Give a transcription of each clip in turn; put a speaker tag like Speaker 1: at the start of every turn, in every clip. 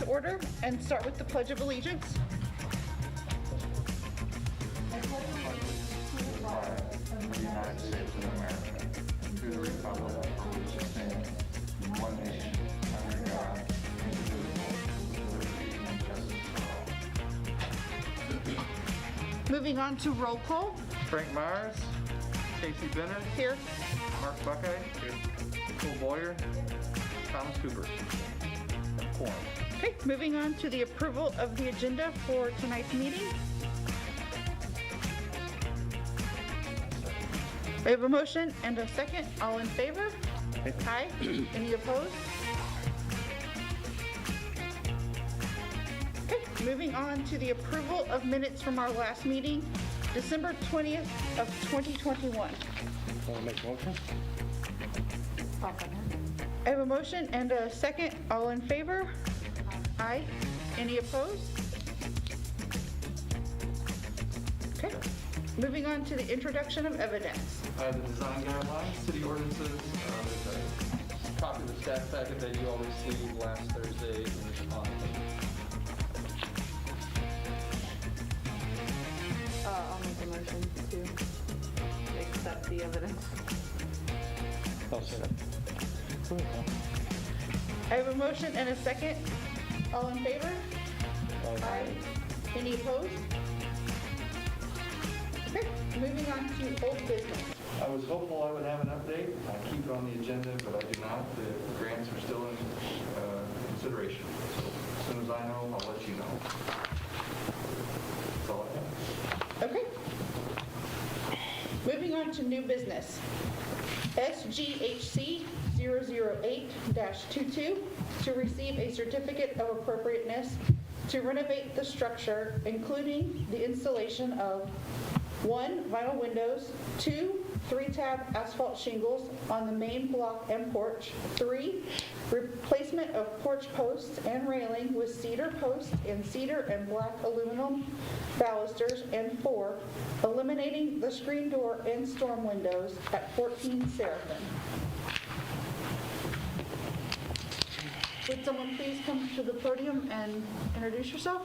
Speaker 1: Order and start with the Pledge of Allegiance.
Speaker 2: Of the United States of America, and to the republic for which it stands, one nation, under God, indivisible, with liberty and justice for all.
Speaker 1: Moving on to roll call.
Speaker 3: Frank Myers, Casey Bennett,
Speaker 1: Here.
Speaker 3: Mark Buckeye, Nicole Boyer, Thomas Cooper. Quorum.
Speaker 1: Okay, moving on to the approval of the agenda for tonight's meeting. We have a motion and a second. All in favor? Aye. Any opposed? Okay, moving on to the approval of minutes from our last meeting, December 20th of 2021.
Speaker 4: Want to make a motion?
Speaker 1: I have a motion and a second. All in favor? Aye. Any opposed? Okay. Moving on to the introduction of evidence.
Speaker 3: The design guidelines, city ordinances, there's a copy of the staff packet that you all received last Thursday in response.
Speaker 5: I'll make a motion to accept the evidence.
Speaker 4: I'll second.
Speaker 1: I have a motion and a second. All in favor? Aye. Any opposed? Okay, moving on to old business.
Speaker 3: I was hopeful I would have an update. I keep it on the agenda, but I do not. The grants are still in consideration. So as soon as I know, I'll let you know. That's all I have.
Speaker 1: Okay. Moving on to new business. SGHC 008-22 to receive a certificate of appropriateness to renovate the structure, including the installation of 1. Vinyl windows, 2. 3-tab asphalt shingles on the main block and porch, 3. Replacement of porch posts and railing with cedar posts and cedar and black aluminum balusters, and 4. Eliminating the screen door and storm windows at 14 Seraphim. Would someone please come to the podium and introduce yourself?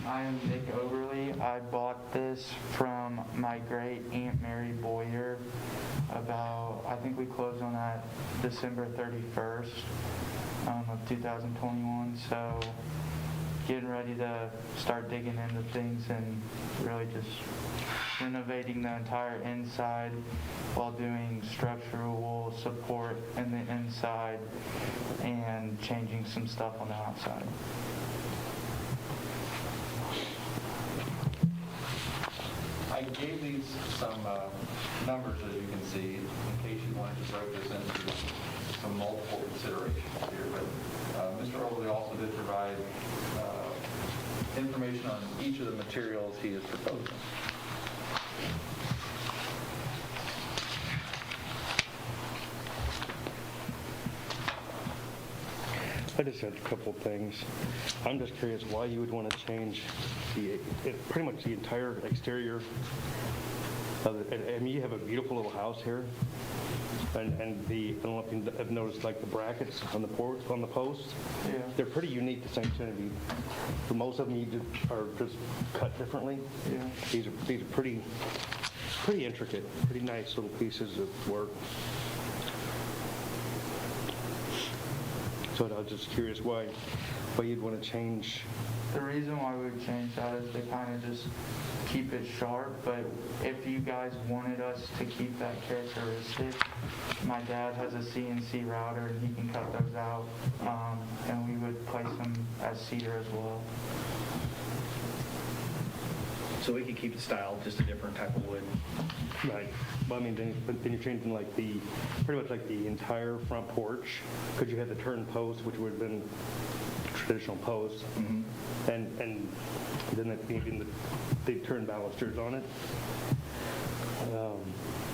Speaker 6: I am Nick Overly. I bought this from my great Aunt Mary Boyer about, I think we closed on that December 31st of 2021. So getting ready to start digging into things and really just renovating the entire inside while doing structural support in the inside and changing some stuff on the outside.
Speaker 7: I gave these some numbers, as you can see, in case you wanted to break this into some multiple considerations here. But Mr. Overly also did provide information on each of the materials he is proposing.
Speaker 4: I just had a couple of things. I'm just curious why you would want to change pretty much the entire exterior of it. I mean, you have a beautiful little house here, and I don't know if you have noticed, like the brackets on the porch, on the posts.
Speaker 6: Yeah.
Speaker 4: They're pretty unique to St. Genevieve. For most of them, are just cut differently.
Speaker 6: Yeah.
Speaker 4: These are pretty intricate, pretty nice little pieces of work. So I was just curious why you'd want to change.
Speaker 6: The reason why we would change that is to kind of just keep it sharp, but if you guys wanted us to keep that characteristic, my dad has a CNC router and he can cut those out, and we would place them as cedar as well.
Speaker 8: So we could keep the style, just a different type of wood.
Speaker 4: Right. Well, I mean, then you're changing like pretty much like the entire front porch, because you had the turn post, which would have been traditional posts, and then they turn balusters on it.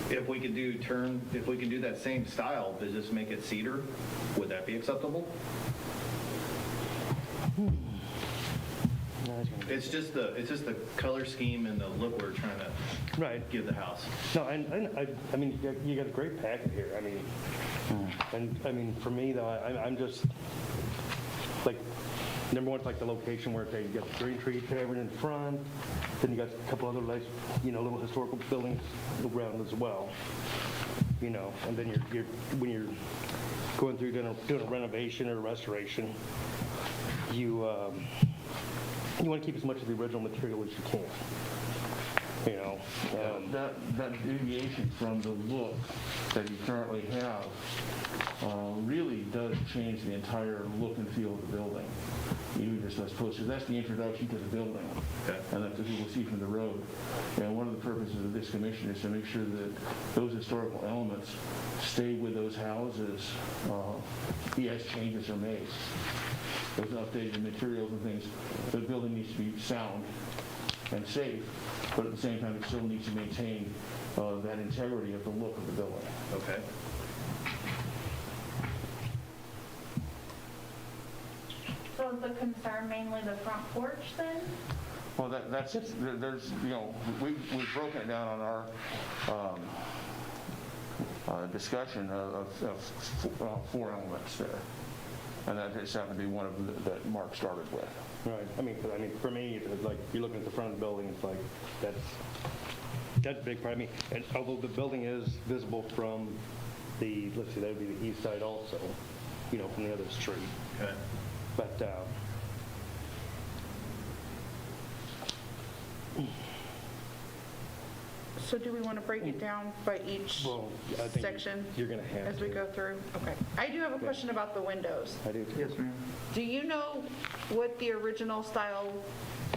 Speaker 8: If we could do that same style, but just make it cedar, would that be acceptable?
Speaker 4: No, it's gonna be-
Speaker 8: It's just the color scheme and the look we're trying to
Speaker 4: Right.
Speaker 8: give the house.
Speaker 4: No, I mean, you got a great packet here. I mean, and I mean, for me though, I'm just like, number one, it's like the location where you got the Green Tree Tavern in front, then you got a couple other nice, little historical buildings around as well, and then you're when you're going through doing a renovation or restoration, you want to keep as much of the original material as you can.
Speaker 2: That deviation from the look that you currently have really does change the entire look and feel of the building. Even just as opposed to, that's the introduction to the building.
Speaker 8: Okay.
Speaker 2: And that's what people see from the road. And one of the purposes of this commission is to make sure that those historical elements stay with those houses as changes are made. Those updated materials and things, the building needs to be sound and safe, but at the same time, it still needs to maintain that integrity of the look of the building.
Speaker 8: Okay.
Speaker 9: So is the concern mainly the front porch then?
Speaker 2: Well, that's just, there's, we've broken it down on our discussion of 4 elements there. And that just happened to be one of them that Mark started with.
Speaker 4: Right. I mean, for me, it's like you're looking at the front of the building. It's like that's a big part. I mean, and although the building is visible from let's see, that would be the east side also, from the other street.
Speaker 8: Okay.
Speaker 4: But
Speaker 1: So do we want to break it down by each
Speaker 4: well, I think
Speaker 1: section
Speaker 4: you're going to have
Speaker 1: as we
Speaker 4: to.
Speaker 1: go through? Okay. I do have a question about the windows.
Speaker 4: I do too.
Speaker 6: Yes, ma'am.
Speaker 1: Do you know what the original style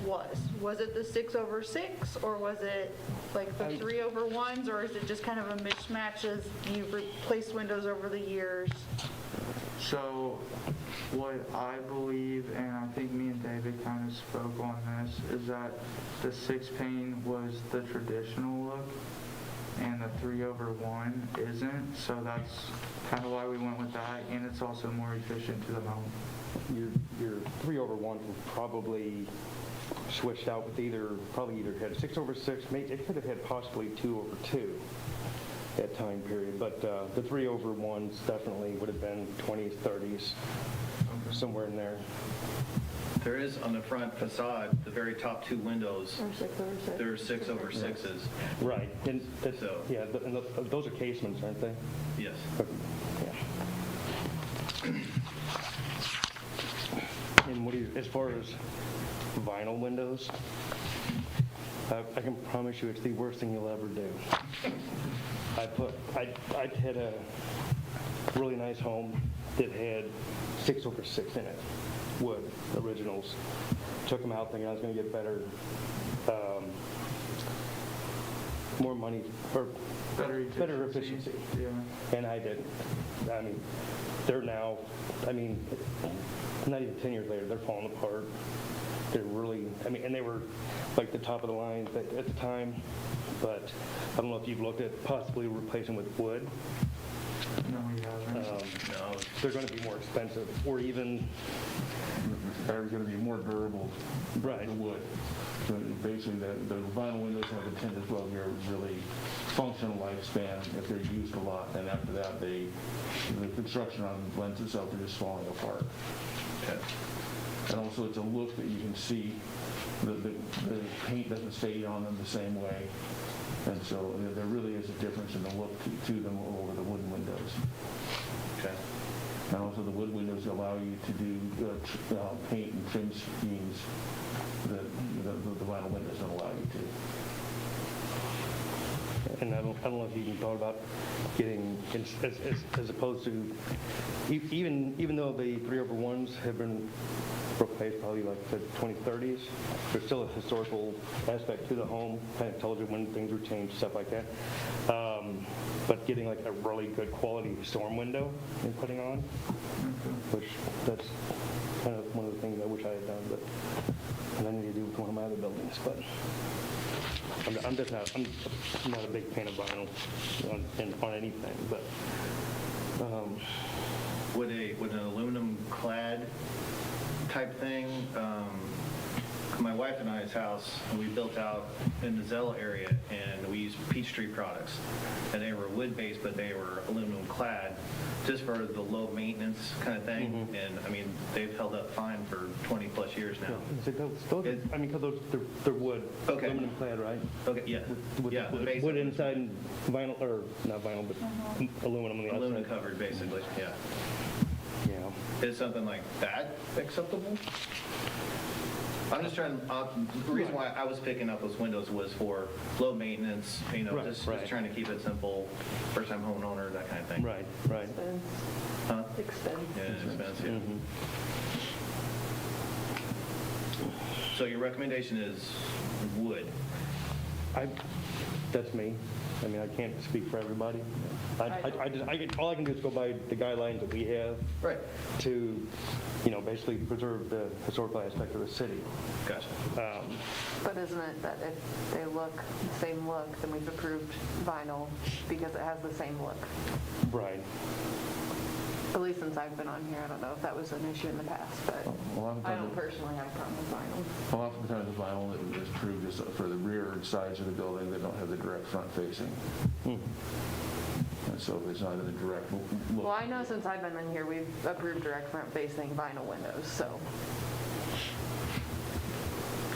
Speaker 1: was? Was it the 6/6, or was it like the 3/1s, or is it just kind of a mismatch as you've replaced windows over the years?
Speaker 6: So what I believe, and I think me and David kind of spoke on this, is that the 6-pane was the traditional look and the 3/1 isn't. So that's kind of why we went with that, and it's also more efficient to the home.
Speaker 4: Your 3/1 will probably switched out with either had 6/6, maybe it could have had possibly 2/2 that time period, but the 3/1s definitely would have been 20s, 30s, somewhere in there.
Speaker 8: There is on the front facade, the very top 2 windows,
Speaker 5: Or 6/6.
Speaker 8: there are 6/6s.
Speaker 4: Right, and that's,
Speaker 8: So-
Speaker 4: yeah, and those are casements, aren't they?
Speaker 8: Yes.
Speaker 4: Yeah. And as far as vinyl windows, I can promise you it's the worst thing you'll ever do. I had a really nice home that had 6/6 in it, wood, originals. Took them out thinking I was going to get better, more money, or better efficiency.
Speaker 6: Yeah.
Speaker 4: And I didn't. I mean, they're now, not even 10 years later, they're falling apart. They're really, and they were like the top of the line at the time, but I don't know if you've looked at possibly replacing with wood.
Speaker 6: No, we haven't.
Speaker 8: No.
Speaker 4: They're going to be more expensive, or even,
Speaker 2: They're going to be more durable
Speaker 4: right.
Speaker 2: than wood. So basically, the vinyl windows have a 10 to 12 year really functional lifespan if they're used a lot. And after that, the construction on lends itself to just falling apart.
Speaker 8: Okay.
Speaker 2: And also, it's a look that you can see. The paint doesn't stay on them the same way. And so there really is a difference in the look to them over the wooden windows.
Speaker 8: Okay.
Speaker 2: And also the wood windows allow you to do paint and trim schemes that the vinyl windows don't allow you to.
Speaker 4: And I don't know if you even thought about getting, as opposed to, even though the 3/1s have been replaced probably like the 2030s, there's still a historical aspect to the home, kind of tells you when things were changed, stuff like that. But getting like a really good quality storm window and putting on, which that's kind of one of the things I wish I had done, but and I need to do with one of my other buildings. But I'm just not, I'm not a big fan of vinyl on anything. But
Speaker 8: Would an aluminum clad type thing, my wife and I's house, we built out in the Zella area, and we used Peachtree products, and they were wood-based, but they were aluminum clad, just for the low maintenance kind of thing. And I mean, they've held up fine for 20+ years now.
Speaker 4: I mean, because they're wood,
Speaker 8: Okay.
Speaker 4: aluminum clad, right?
Speaker 8: Okay, yeah, yeah,
Speaker 4: Wood
Speaker 8: basically.
Speaker 4: inside and vinyl, or not vinyl, but aluminum on the outside.
Speaker 8: Aluminum covered, basically, yeah.
Speaker 4: Yeah.
Speaker 8: Is something like that acceptable? I'm just trying, the reason why I was picking up those windows was for low maintenance,
Speaker 4: Right,
Speaker 8: just
Speaker 4: right.
Speaker 8: trying to keep it simple, first-time homeowner, that kind of thing.
Speaker 4: Right, right.
Speaker 5: Expense.
Speaker 8: Huh?
Speaker 5: Expense.
Speaker 8: Yeah, it's expensive, yeah.
Speaker 4: Mhm.
Speaker 8: So your recommendation is wood?
Speaker 4: That's me. I mean, I can't speak for everybody. All I can do is go by the guidelines that we have
Speaker 8: Right.
Speaker 4: to, basically preserve the historical aspect of the city.
Speaker 8: Gotcha.
Speaker 5: But isn't it that if they look the same look, then we've approved vinyl because it has the same look?
Speaker 4: Right.
Speaker 5: At least since I've been on here, I don't know if that was an issue in the past, but I don't personally have a problem with vinyl.
Speaker 2: Well, oftentimes the vinyl that is approved is for the rear sides of the building that don't have the direct front facing. And so if it's not in the direct look.
Speaker 5: Well, I know since I've been in here, we've approved direct front facing vinyl windows, so.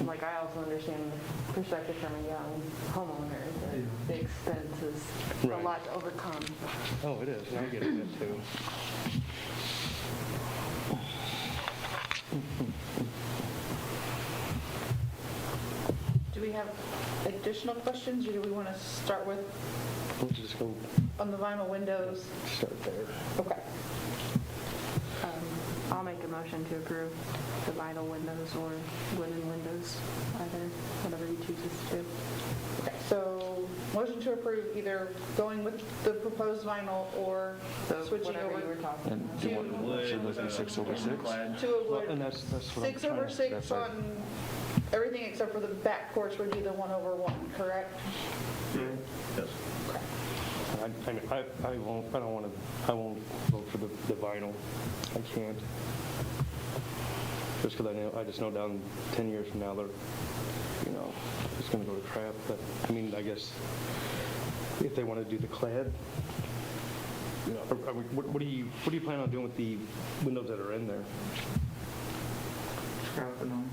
Speaker 5: Like, I also understand the perspective from a young homeowner, that the expense is a
Speaker 4: Right.
Speaker 5: lot to overcome.
Speaker 4: Oh, it is. I get it too.
Speaker 1: Do we have additional questions, or do we want to start with
Speaker 4: Let's just go
Speaker 1: on the vinyl windows?
Speaker 4: start there.
Speaker 1: Okay.
Speaker 5: I'll make a motion to approve the vinyl windows or wooden windows, either, whatever you choose to do.
Speaker 1: Okay, so motion to approve either going with the proposed vinyl or
Speaker 5: So
Speaker 1: switching
Speaker 5: whatever you were
Speaker 1: over
Speaker 5: talking
Speaker 2: And
Speaker 5: about.
Speaker 2: do you want,
Speaker 8: Wood,
Speaker 2: should it be 6/6?
Speaker 8: clad.
Speaker 1: to a
Speaker 4: Well, and
Speaker 1: wood.
Speaker 4: that's what I'm
Speaker 1: 6/6
Speaker 2: That's right.
Speaker 1: on everything except for the back porch would be the 1/1, correct?
Speaker 8: Yes.
Speaker 4: I won't vote for the vinyl. I can't. Just because I just know down 10 years from now, they're, it's going to go to crap. But, I mean, I guess if they want to do the clad, what do you plan on doing with the windows that are in there?
Speaker 6: Scrapping them.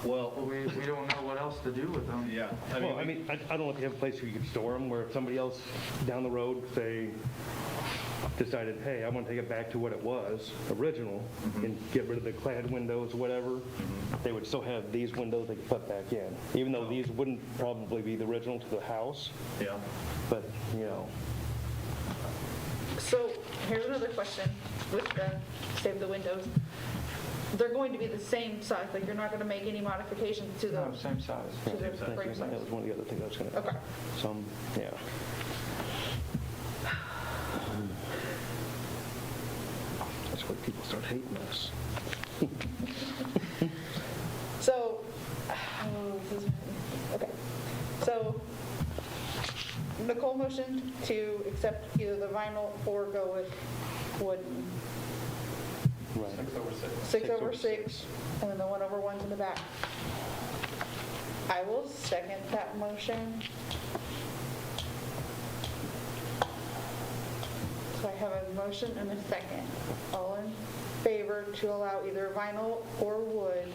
Speaker 8: Well,
Speaker 6: We don't know what else to do with them.
Speaker 8: yeah,
Speaker 4: I don't know if you have a place where you could store them, where if somebody else down the road, say, decided, hey, I want to take it back to what it was, original, and get rid of the clad windows, whatever, they would still have these windows they could put back in, even though these wouldn't probably be the original to the house,
Speaker 8: yeah.
Speaker 4: but,
Speaker 1: So here's another question with the save the windows. They're going to be the same size, like you're not going to make any modifications to the
Speaker 6: No, same size.
Speaker 1: to the frame
Speaker 4: that
Speaker 1: size?
Speaker 4: was one of the other things I was going to,
Speaker 1: Okay.
Speaker 4: yeah. That's where people start hating us.
Speaker 1: So, okay. So Nicole motioned to accept either the vinyl or go with wooden.
Speaker 4: Right.
Speaker 1: 6/6, and then the 1/1's in the back. I will second that motion. So I have a motion and a second. All in favor to allow either vinyl or wood?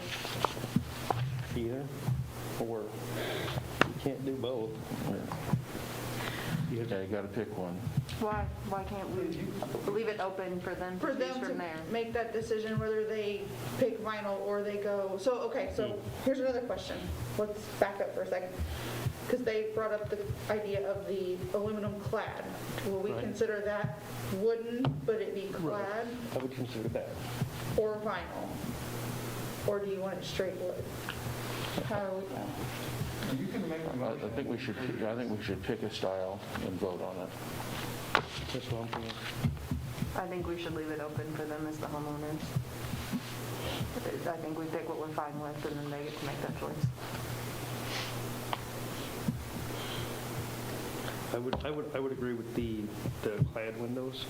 Speaker 4: Either, or you can't do both.
Speaker 2: You gotta pick one.
Speaker 5: Why can't we leave it open for them to
Speaker 1: For
Speaker 5: choose
Speaker 1: them
Speaker 5: from
Speaker 1: to
Speaker 5: there?
Speaker 1: make that decision whether they pick vinyl or they go, so here's another question. Let's back up for a second. Because they brought up the idea of the aluminum clad. Will we
Speaker 4: Right.
Speaker 1: consider that wooden, but it be clad,
Speaker 4: I would consider that.
Speaker 1: or vinyl? Or do you want it straight wood? How are we?
Speaker 3: You can make a
Speaker 2: I
Speaker 3: motion.
Speaker 2: think we should pick a style and vote on it.
Speaker 4: That's what I'm thinking.
Speaker 5: I think we should leave it open for them as the homeowners. I think we pick what we're fine with, and then they get to make that choice.
Speaker 4: I would agree with the clad windows.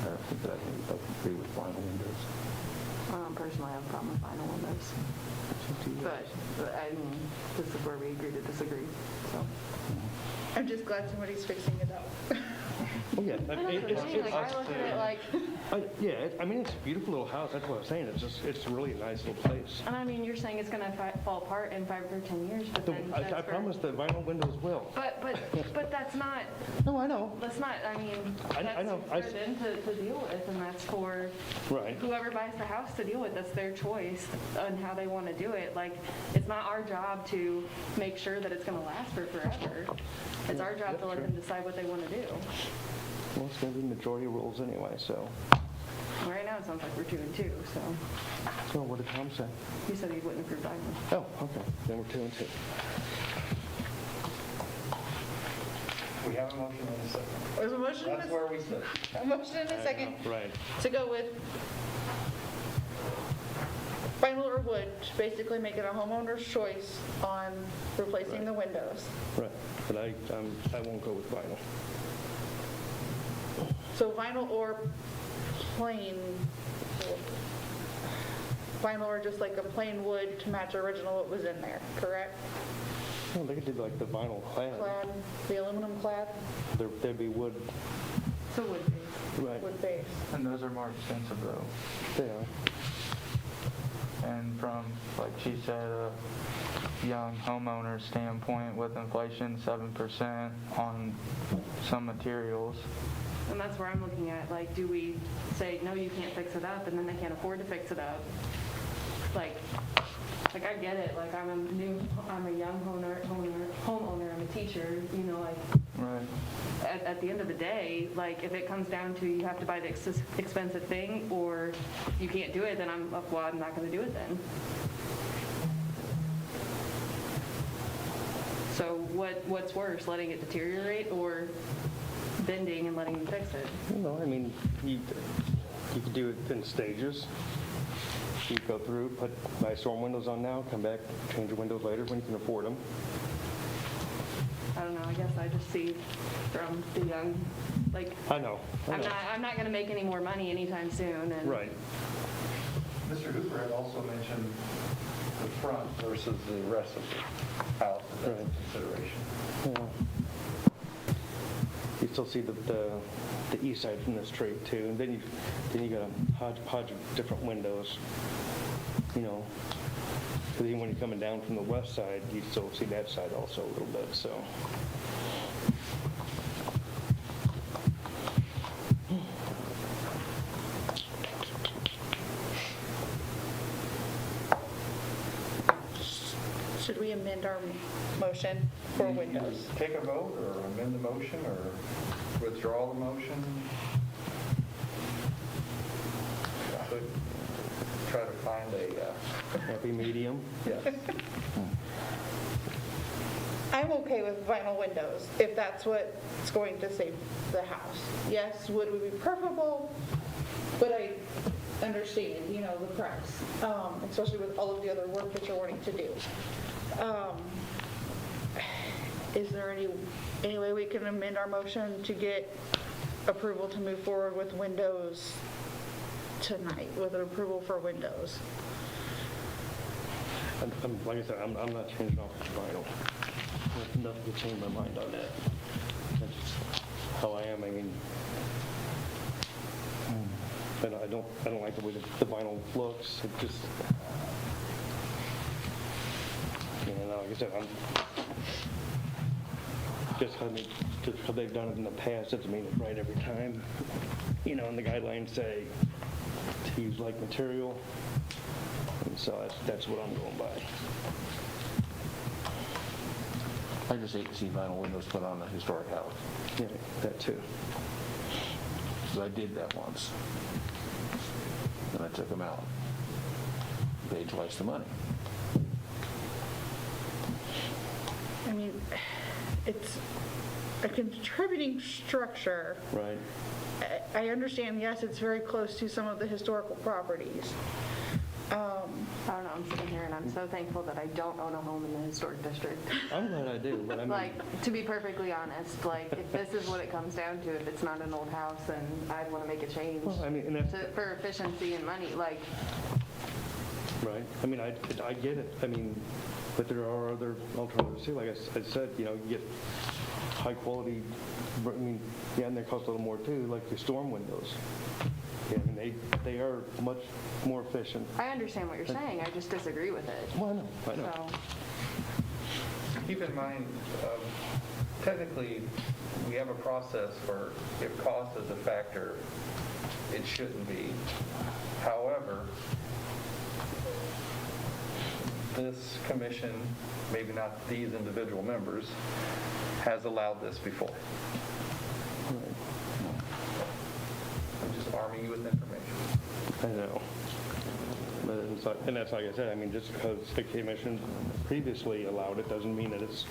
Speaker 2: I think I agree with vinyl windows.
Speaker 5: Personally, I have a problem with vinyl windows. But I mean, this is where we agree to disagree, so.
Speaker 1: I'm just glad somebody's fixing it up.
Speaker 4: Oh, yeah.
Speaker 5: I look at it like,
Speaker 4: I mean, it's a beautiful little house. That's what I'm saying. It's really a nice little place.
Speaker 5: and I mean, you're saying it's gonna fall apart in 5 or 10 years, but then
Speaker 4: I
Speaker 5: that's for-
Speaker 4: promise the vinyl windows will.
Speaker 5: But that's not,
Speaker 4: No, I know.
Speaker 5: I mean,
Speaker 4: I
Speaker 5: that's
Speaker 4: know.
Speaker 5: for them to deal with, and that's for
Speaker 4: Right.
Speaker 5: whoever buys the house to deal with. That's their choice on how they want to do it. Like, it's not our job to make sure that it's gonna last for forever. It's our job to let them decide what they want to do.
Speaker 4: Well, it's going to be majority rules anyway, so.
Speaker 5: Right now, it sounds like we're 2 and 2, so
Speaker 4: So what did Tom say?
Speaker 5: he said he wouldn't approve vinyl.
Speaker 4: Oh, okay. Then we're 2 and 2.
Speaker 3: We have a motion and a second.
Speaker 1: There's a motion
Speaker 3: That's
Speaker 1: and
Speaker 3: where we sit.
Speaker 1: a motion and a second
Speaker 4: Right.
Speaker 1: to go with vinyl or wood, to basically make it a homeowner's choice on replacing the windows.
Speaker 4: Right. But I won't go with vinyl.
Speaker 1: So vinyl or plain, vinyl or just like a plain wood to match original what was in there, correct?
Speaker 4: Well, they could do like the vinyl clad.
Speaker 1: Clad, the aluminum clad,
Speaker 4: There'd be wood.
Speaker 5: So would be.
Speaker 4: Right.
Speaker 1: wood base.
Speaker 6: And those are more expensive though.
Speaker 4: They are.
Speaker 6: And from, like she said, a young homeowner standpoint with inflation 7% on some materials.
Speaker 5: And that's where I'm looking at, like, do we say, no, you can't fix it up, and then they can't afford to fix it up? Like I get it, like, I'm a young homeowner, I'm a teacher, you know, like,
Speaker 6: Right.
Speaker 5: at the end of the day, like, if it comes down to you have to buy the expensive thing, or you can't do it, then I'm not gonna do it then. So what's worse, letting it deteriorate, or bending and letting you fix it?
Speaker 4: No, I mean, you could do it in stages. You go through, buy storm windows on now, come back, change your windows later when you can afford them.
Speaker 5: I don't know, I guess I just see from the young, like,
Speaker 4: I know.
Speaker 5: I'm not gonna make any more money anytime soon, and.
Speaker 4: Right.
Speaker 3: Mr. Hooper had also mentioned the front versus the rest of the house, if that's a
Speaker 4: Right.
Speaker 3: consideration.
Speaker 4: Yeah. You still see the east side from the street too, and then you got a hodgepodge of different windows, you know. Because even when you're coming down from the west side, you still see that side also a little bit, so.
Speaker 1: Should we amend our motion for windows?
Speaker 3: Take a vote, or amend the motion, or withdraw the motion? Could try to find a,
Speaker 4: Happy medium.
Speaker 3: yes.
Speaker 1: I'm okay with vinyl windows, if that's what's going to save the house. Yes, wood would be preferable, but I understand, you know, the price, especially with all of the other work that you're wanting to do. Is there any way we can amend our motion to get approval to move forward with windows tonight, with an approval for windows?
Speaker 4: Like I said, I'm not changing off the vinyl. Nothing to change my mind on that. That's just how I am. I mean, I don't like the way the vinyl looks. It just, you know, like I said, just because they've done it in the past doesn't mean it's right every time. You know, and the guidelines say to use like material, and so that's what I'm going by.
Speaker 2: I just hate to see vinyl windows put on a historic house,
Speaker 4: Yeah, that too.
Speaker 2: because I did that once. And I took them out. Paid twice the money.
Speaker 1: I mean, it's a contributing structure.
Speaker 4: Right.
Speaker 1: I understand, yes, it's very close to some of the historical properties.
Speaker 5: I don't know, I'm sitting here and I'm so thankful that I don't own a home in the historic district.
Speaker 4: I'm glad I do, but I mean,
Speaker 5: Like, to be perfectly honest, like, if this is what it comes down to, if it's not an old house, then I'd want to make a change
Speaker 4: well, I mean, and that's,
Speaker 5: for efficiency and money, like,
Speaker 4: right. I mean, I get it. I mean, but there are other alternatives too. Like I said, you know, you get high quality, I mean, yeah, and they cost a little more too, like the storm windows. Yeah, I mean, they are much more efficient.
Speaker 5: I understand what you're saying, I just disagree with it.
Speaker 4: Well, I know.
Speaker 5: So,
Speaker 3: Keep in mind, technically, we have a process where if cost is a factor, it shouldn't be. However, this commission, maybe not these individual members, has allowed this before.
Speaker 4: Right.
Speaker 3: I'm just arming you with information.
Speaker 4: I know. But it's like, and that's like I said, I mean, just because the commission previously allowed it doesn't mean that it's,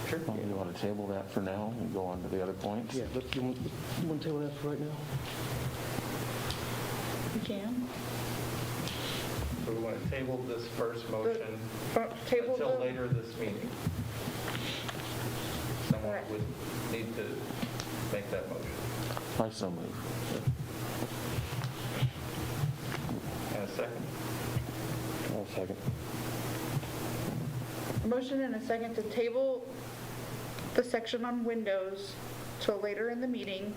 Speaker 3: Sure.
Speaker 2: Well, you want to table that for now and go on to the other points?
Speaker 4: yeah, you want to table that for right now?
Speaker 1: You can.
Speaker 3: So we want to table this first motion
Speaker 1: Table
Speaker 3: until
Speaker 1: the,
Speaker 3: later this meeting. Someone
Speaker 1: Correct.
Speaker 3: would need to make that motion.
Speaker 2: I so move.
Speaker 3: And a second?
Speaker 4: I'll second.
Speaker 1: motion and a second to table the section on windows till later in the meeting.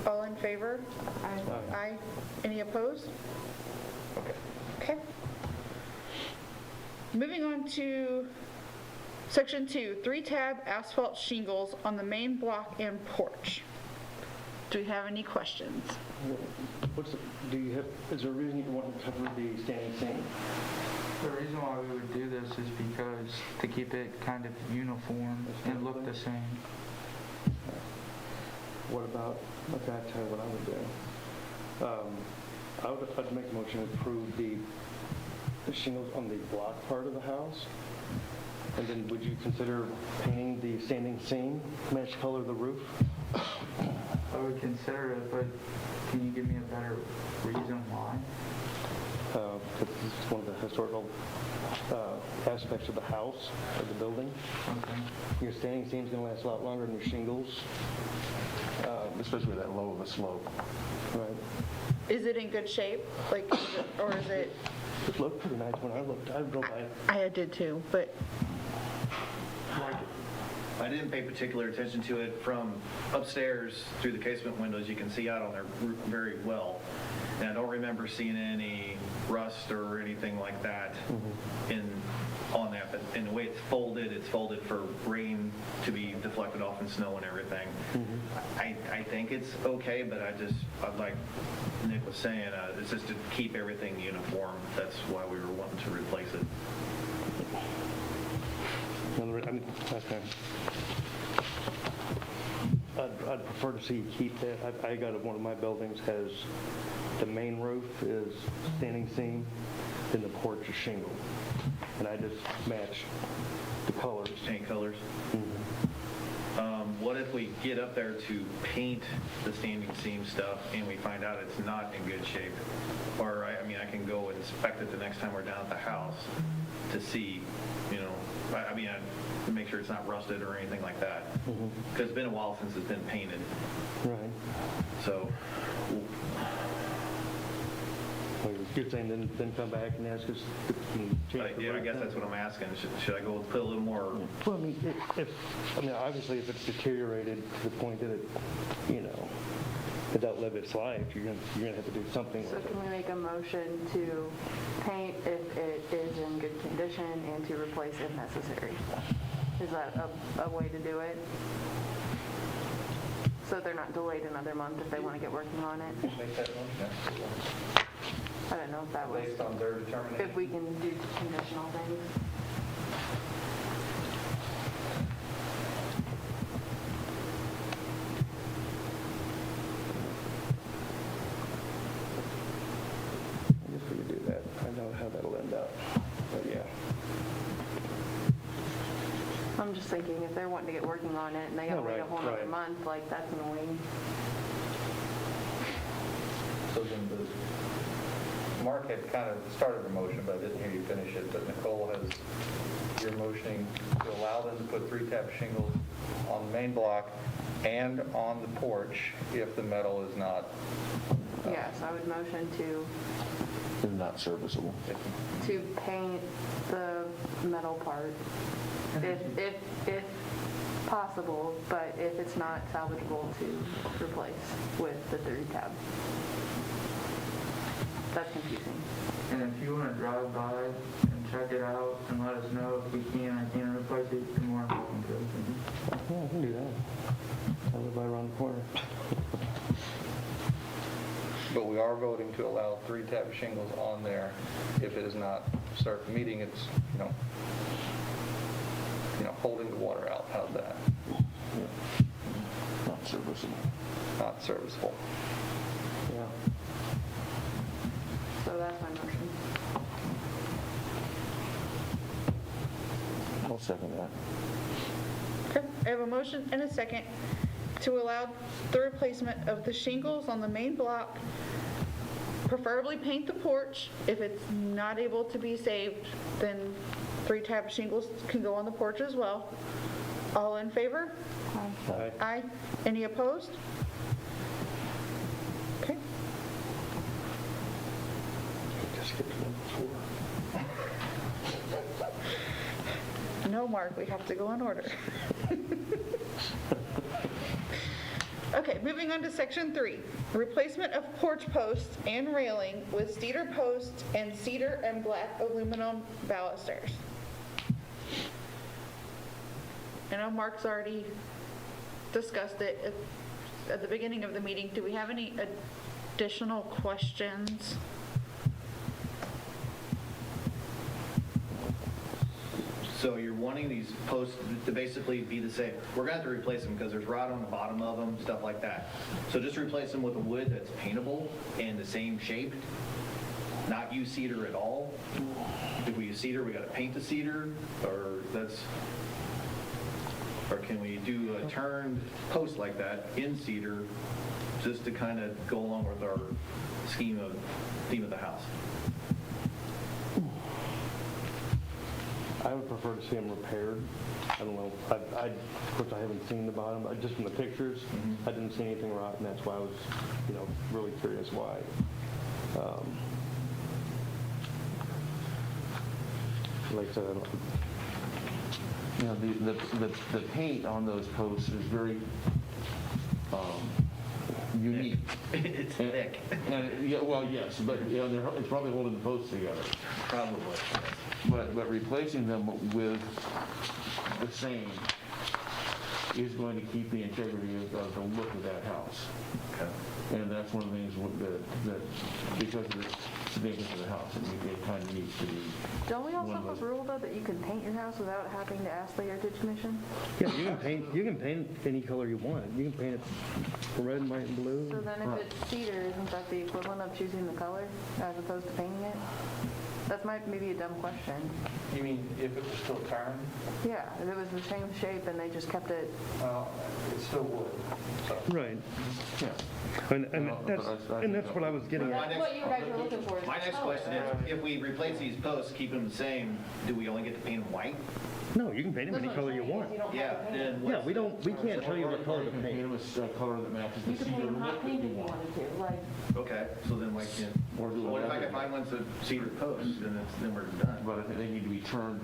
Speaker 1: All in favor?
Speaker 5: I,
Speaker 1: Aye. Any opposed?
Speaker 3: Okay.
Speaker 1: Okay. Moving on to section 2, 3-tab asphalt shingles on the main block and porch. Do we have any questions?
Speaker 4: Is there a reason you want to cover the standing seam?
Speaker 6: The reason why we would do this is because to keep it kind of uniform and look the same.
Speaker 4: What about, okay, I'll tell you what I would do. I'd make a motion to approve the shingles on the block part of the house. And then would you consider painting the standing seam, match color of the roof?
Speaker 6: I would consider it, but can you give me a better reason why?
Speaker 4: Because it's one of the historical aspects of the house, of the building.
Speaker 6: Okay.
Speaker 4: Your standing seam's going to last a lot longer than your shingles.
Speaker 2: Especially with that low of a slope.
Speaker 4: Right.
Speaker 1: Is it in good shape? Like, or is it?
Speaker 4: It looked pretty nice when I looked. I drove by it.
Speaker 1: I did too, but
Speaker 8: I didn't pay particular attention to it. From upstairs through the casement windows, you can see out on their roof very well. And I don't remember seeing any rust or anything like that on that. But in the way it's folded for rain to be deflected off and snow and everything. I think it's okay, but I'd like Nick was saying, it's just to keep everything uniform. That's why we were wanting to replace it.
Speaker 4: Okay. I'd prefer to see you keep that. I got one of my buildings has the main roof is standing seam, and the porch is shingle, and I just match the colors.
Speaker 8: Paint colors. What if we get up there to paint the standing seam stuff and we find out it's not in good shape? Or, I can go and inspect it the next time we're down at the house to see, to make sure it's not rusted or anything like that. Because it's been a while since it's been painted.
Speaker 4: Right.
Speaker 8: So,
Speaker 4: Well, you're saying then come back and ask us to change the
Speaker 8: I guess that's what I'm asking. Should I go put a little more?
Speaker 4: Well, obviously if it's deteriorated to the point that it outlived its life, you're gonna have to do something
Speaker 5: so
Speaker 4: with it.
Speaker 5: can we make a motion to paint if it is in good condition and to replace if necessary? Is that a way to do it? So they're not delayed another month if they want to get working on it?
Speaker 3: Make that motion,
Speaker 5: I don't know if that was,
Speaker 3: based on their determination.
Speaker 5: if we can do conditional things.
Speaker 4: I guess we could do that. I know how that'll end up, but yeah.
Speaker 5: I'm just thinking if they're wanting to get working on it and they gotta
Speaker 4: No,
Speaker 5: wait a
Speaker 4: right,
Speaker 5: whole nother
Speaker 4: right.
Speaker 5: month, like that's annoying.
Speaker 3: So then Mark had kind of started the motion, but I didn't hear you finish it, but Nicole has, you're motioning to allow them to put 3-tab shingles on the main block and on the porch if the metal is not,
Speaker 5: Yes, I would motion
Speaker 2: They're not serviceable.
Speaker 5: to paint the metal part if possible, but if it's not salvageable, to replace with the 3-tab. That's confusing.
Speaker 6: And if you want to drive by and check it out and let us know if we can or can't replace it, you're more than welcome to.
Speaker 4: Yeah, I can do that. I live right around the corner.
Speaker 3: but we are voting to allow 3-tab shingles on there if it is not start meeting its, holding the water out. How's that?
Speaker 2: Yeah. Not serviceable.
Speaker 3: Not serviceable.
Speaker 4: Yeah.
Speaker 5: So that's my motion.
Speaker 2: I'll second that.
Speaker 1: Okay, I have a motion and a second to allow the replacement of the shingles on the main block, preferably paint the porch. If it's not able to be saved, then 3-tab shingles can go on the porch as well. All in favor?
Speaker 4: Aye.
Speaker 1: Aye. Any opposed? Okay.
Speaker 4: Just skip to number 4.
Speaker 1: No, Mark, we have to go in order. Okay, moving on to section 3, replacement of porch posts and railing with cedar posts and cedar and black aluminum balusters. I know Mark's already discussed it at the beginning of the meeting. Do we have any additional questions?
Speaker 8: So you're wanting these posts to basically be the same. We're gonna have to replace them because there's rot on the bottom of them, stuff like that. So just replace them with a wood that's paintable and the same shape, not use cedar at all. If we use cedar, we gotta paint the cedar, or can we do a turned post like that in cedar just to kind of go along with our theme of the house?
Speaker 4: I would prefer to see them repaired. I don't know. Of course, I haven't seen the bottom. Just from the pictures, I didn't see anything rot, and that's why I was, really curious why. Like I said, I don't-
Speaker 2: The paint on those posts is very unique.
Speaker 8: It's thick.
Speaker 2: And, yeah, well, yes, but it's probably holding the posts together.
Speaker 8: Probably.
Speaker 2: But replacing them with the same is going to keep the integrity of the look of that house.
Speaker 8: Okay.
Speaker 2: And that's one of the things that because of the significance of the house, it kind of needs to be.
Speaker 5: Don't we also
Speaker 2: one of
Speaker 5: have a
Speaker 2: those-
Speaker 5: rule though that you can paint your house without having to ask the Heritage Commission?
Speaker 4: Yeah, you can paint any color you want. You can paint it red, white, and blue.
Speaker 5: So then if it's cedar, isn't that the equivalent of choosing the color as opposed to painting it? That might maybe a dumb question.
Speaker 3: You mean if it was still turned?
Speaker 5: Yeah, if it was the same shape and they just kept it,
Speaker 3: Well, it still would. So
Speaker 4: Right.
Speaker 2: Yeah.
Speaker 4: And
Speaker 2: No, but
Speaker 4: that's what I was getting at.
Speaker 5: that's what you guys are looking for. is
Speaker 8: My
Speaker 5: the
Speaker 8: next
Speaker 5: color.
Speaker 8: question is, if we replace these posts, keep them the same, do we only get to paint them white?
Speaker 4: No, you can paint them
Speaker 5: That's
Speaker 4: any
Speaker 5: what
Speaker 4: color
Speaker 5: I'm
Speaker 4: you
Speaker 5: saying,
Speaker 4: want.
Speaker 5: is you don't
Speaker 8: Yeah,
Speaker 5: have to paint
Speaker 8: then
Speaker 5: it.
Speaker 4: Yeah, we can't tell you what color to
Speaker 2: Paint
Speaker 4: paint.
Speaker 2: them a color that matches the
Speaker 5: You could
Speaker 2: cedar
Speaker 5: paint them
Speaker 2: look
Speaker 5: hot
Speaker 2: that
Speaker 5: pink
Speaker 2: you
Speaker 5: if you
Speaker 2: want.
Speaker 5: wanted to, like,
Speaker 8: Okay, so then why can't
Speaker 2: Or do
Speaker 8: What if I
Speaker 2: another-
Speaker 8: can find ones that cedar posts, then we're done?
Speaker 2: But I think they need to be turned,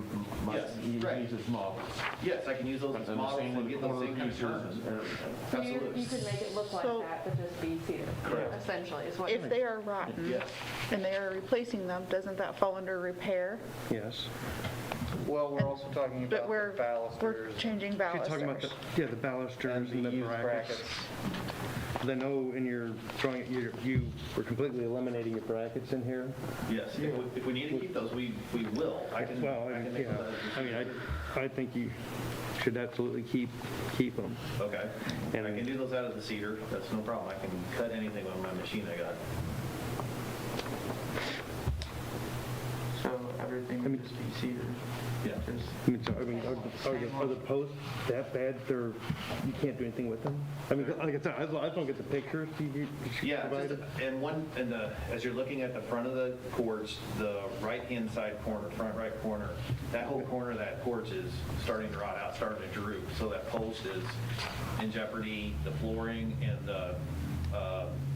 Speaker 8: Yes,
Speaker 2: you
Speaker 8: right.
Speaker 2: use as models.
Speaker 8: Yes, I can use those
Speaker 2: And
Speaker 8: as
Speaker 2: the
Speaker 8: models
Speaker 2: same
Speaker 8: and
Speaker 2: with
Speaker 8: get those
Speaker 2: corner
Speaker 8: same kind of
Speaker 2: pieces
Speaker 8: turns.
Speaker 2: and everything.
Speaker 5: So
Speaker 8: Absolutely.
Speaker 5: you could make it look like
Speaker 1: So-
Speaker 5: that, but just be cedar,
Speaker 8: Correct.
Speaker 5: essentially, is what.
Speaker 1: If they are rotten
Speaker 8: Yes.
Speaker 1: and they are replacing them, doesn't that fall under repair?
Speaker 4: Yes.
Speaker 3: Well, we're also talking
Speaker 1: But
Speaker 3: about the
Speaker 1: we're
Speaker 3: balusters.
Speaker 1: changing
Speaker 4: You're talking about
Speaker 1: balusters.
Speaker 4: the balusters
Speaker 3: And
Speaker 4: and
Speaker 3: the
Speaker 4: the
Speaker 3: used
Speaker 4: brackets. I know in your drawing, you were completely eliminating your brackets in here.
Speaker 8: Yes, if we need to keep those, we will. I can
Speaker 4: Well,
Speaker 8: make
Speaker 4: yeah,
Speaker 8: those out of
Speaker 4: I mean, I think you should absolutely keep them.
Speaker 8: Okay.
Speaker 4: And
Speaker 8: I can do those out of the cedar, that's no problem. I can cut anything with my machine I got.
Speaker 6: So everything would just be cedar.
Speaker 8: Yeah.
Speaker 6: Just
Speaker 4: Are the posts that bad, you can't do anything with them? I mean, like I said, I just don't get the pictures you
Speaker 8: Yeah,
Speaker 4: provided.
Speaker 8: as you're looking at the front of the porch, the right-hand side corner, front right corner, that whole corner of that porch is starting to rot out, starting to droop. So that post is in jeopardy, the flooring and the,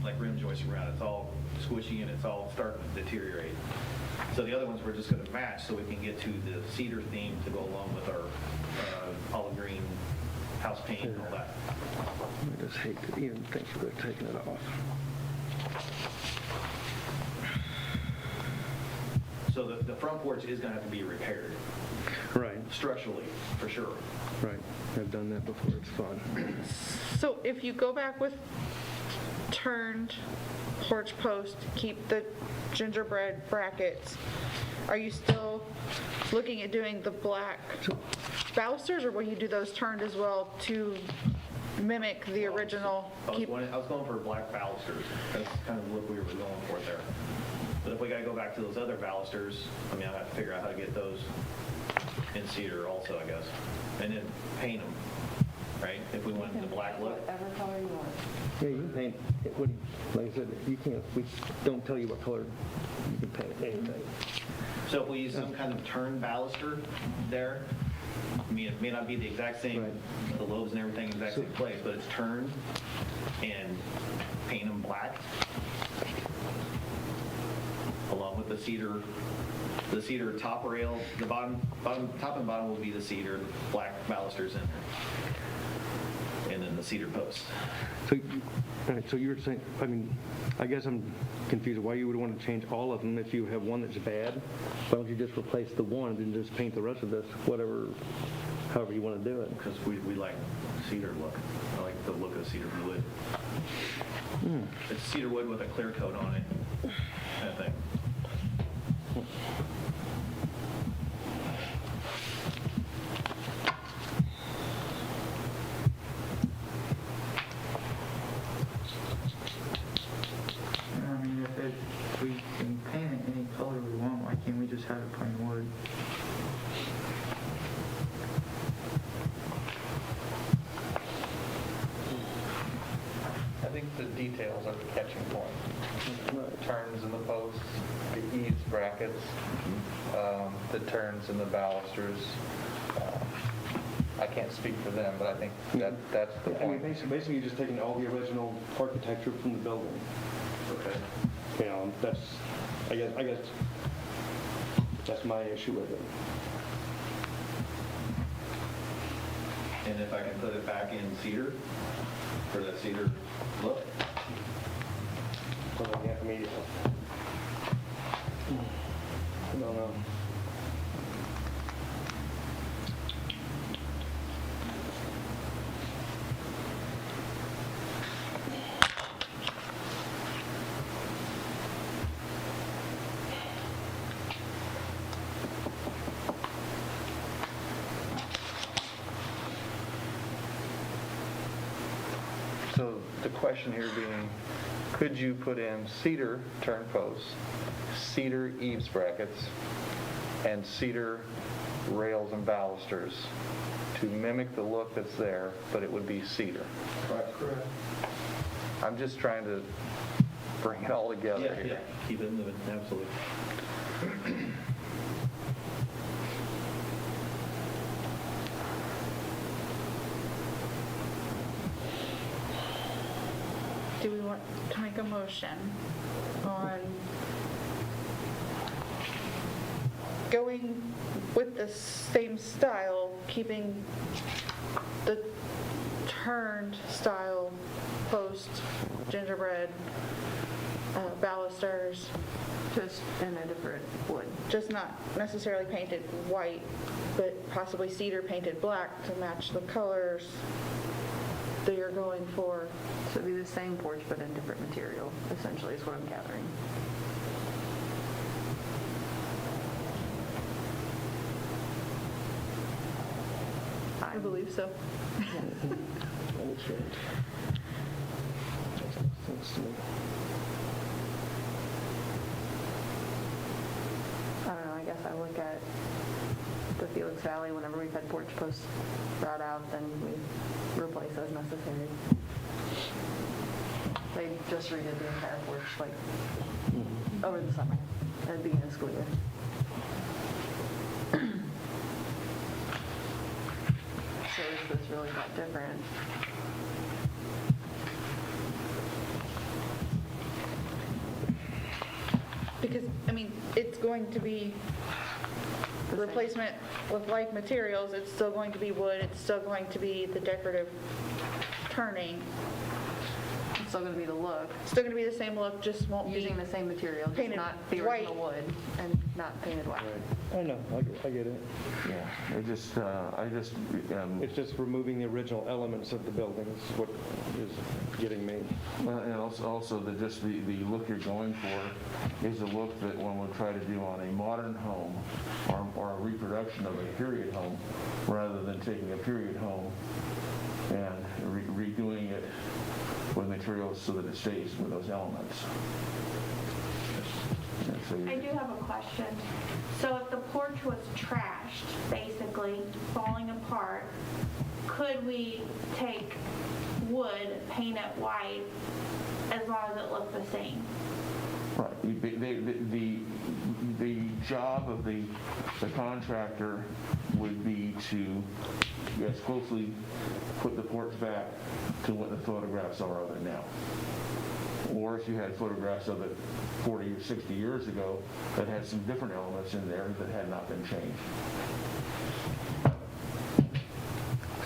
Speaker 8: like rim joists around, it's all squishy and it's all starting to deteriorate. So the other ones we're just going to match so we can get to the cedar theme to go along with our olive green house paint and all that.
Speaker 4: I just hate to even think about taking it off.
Speaker 8: So the front porch is going to have to be repaired
Speaker 4: Right,
Speaker 8: structurally, for sure.
Speaker 4: right. I've done that before, it's fun.
Speaker 1: So if you go back with turned porch post, keep the gingerbread brackets, are you still looking at doing the black balusters, or will you do those turned as well to mimic the original?
Speaker 8: I was going for black balusters. That's kind of the look we were going for there. But if we got to go back to those other balusters, I mean, I'll have to figure out how to get those in cedar also, I guess. And then paint them, right? If we went the black look.
Speaker 5: Whatever color you want.
Speaker 4: Yeah, you can paint, like I said, you can't, we don't tell you what color you can paint anything.
Speaker 8: So if we use some kind of turn baluster there, I mean, it may not be the exact same,
Speaker 4: Right.
Speaker 8: the lobes and everything exact same place, but it's turned and paint them black along with the cedar top rail, the top and bottom will be the cedar, black balusters in there. And then the cedar posts.
Speaker 4: So, all right, so you were saying, I mean, I guess I'm confused why you would want to change all of them if you have one that's bad. Why don't you just replace the one and just paint the rest of this, however you want to do it?
Speaker 8: Because we like cedar look. I like the look of cedar wood. It's cedar wood with a clear coat on it, kind of thing.
Speaker 6: I mean, if we can paint it any color we want, why can't we just have it plain wood?
Speaker 3: I think the details are the catching point. Turns in the posts, the eaves brackets, the turns in the balusters. I can't speak for them, but I think that's the
Speaker 4: I mean,
Speaker 3: point.
Speaker 4: basically you're just taking all the original architecture from the building.
Speaker 8: Okay.
Speaker 4: You know, I guess that's my issue with it.
Speaker 8: And if I can put it back in cedar, for that cedar look,
Speaker 4: So then you have to meet it. I don't know.
Speaker 3: So the question here being, could you put in cedar turn posts, cedar eaves brackets, and cedar rails and balusters to mimic the look that's there, but it would be cedar?
Speaker 7: Correct.
Speaker 3: I'm just trying to bring it all together
Speaker 8: yeah,
Speaker 3: here.
Speaker 8: keep it moving, absolutely.
Speaker 1: Do we want to make a motion on going with the same style, keeping the turned style post, gingerbread, balusters,
Speaker 5: Just in a different wood.
Speaker 1: just not necessarily painted white, but possibly cedar painted black to match the colors that you're going for.
Speaker 5: So it'd be the same porch but in different material, essentially, is what I'm gathering.
Speaker 1: I believe so.
Speaker 5: I don't know, I guess I look at the Felix Valley, whenever we've had porch posts brought out, then we replace as necessary. They just redid the entire porch, like, over the summer, at the beginning of school year. So is this really that different?
Speaker 1: Because, I mean, it's going to be
Speaker 5: The same.
Speaker 1: replacement with like materials, it's still going to be wood, it's still going to be the decorative turning.
Speaker 5: It's still gonna be the look,
Speaker 1: Still going to be the same look, just won't be
Speaker 5: using the same material, just
Speaker 1: painted
Speaker 5: not the
Speaker 1: white.
Speaker 5: original wood and not painted white.
Speaker 4: Right. I know, I get it.
Speaker 2: Yeah,
Speaker 4: It's just removing the original elements of the building is what is getting me.
Speaker 2: and also the look you're going for is a look that one would try to do on a modern home or a reproduction of a period home, rather than taking a period home and redoing it with materials so that it stays with those elements. And so
Speaker 9: I do have a question. So if the porch was trashed, basically falling apart, could we take wood, paint it white, as long as it looked the same?
Speaker 2: Right. The job of the contractor would be to, yes, closely put the porch back to what the photographs are of it now. Or if you had photographs of it 40 or 60 years ago that had some different elements in there that had not been changed.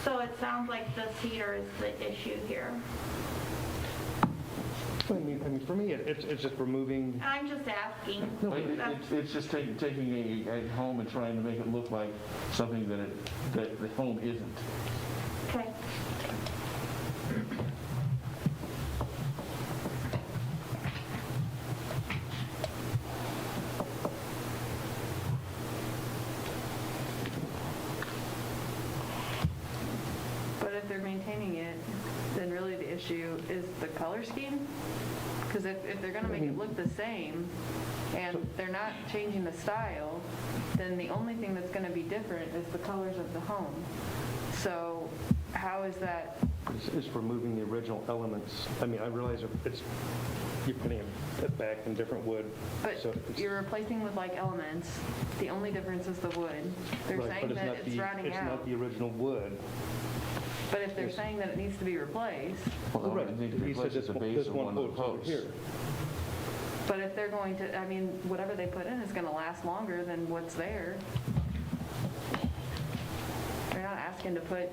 Speaker 9: So it sounds like the cedar is the issue here.
Speaker 4: I mean, for me, it's just removing,
Speaker 9: I'm just asking.
Speaker 2: It's just taking a home and trying to make it look like something that the home isn't.
Speaker 9: Okay.
Speaker 5: But if they're maintaining it, then really the issue is the color scheme? Because if they're gonna make it look the same, and they're not changing the style, then the only thing that's gonna be different is the colors of the home. So how is that,
Speaker 4: it's removing the original elements. I mean, I realize you're putting it back in different wood.
Speaker 5: but
Speaker 4: so it's-
Speaker 5: you're replacing with like elements, the only difference is the wood. They're
Speaker 4: right,
Speaker 5: saying
Speaker 4: but
Speaker 5: that
Speaker 4: not
Speaker 5: it's rotting
Speaker 4: It's not
Speaker 5: out,
Speaker 4: the original wood.
Speaker 5: but if they're saying that it needs to be replaced,
Speaker 2: Well,
Speaker 4: Right.
Speaker 2: I think
Speaker 4: He said
Speaker 2: replaces the base
Speaker 4: this
Speaker 2: of
Speaker 4: one
Speaker 2: one of the
Speaker 4: post over
Speaker 2: posts.
Speaker 4: here.
Speaker 5: but if they're going to, I mean, whatever they put in is gonna last longer than what's there. They're not asking to put,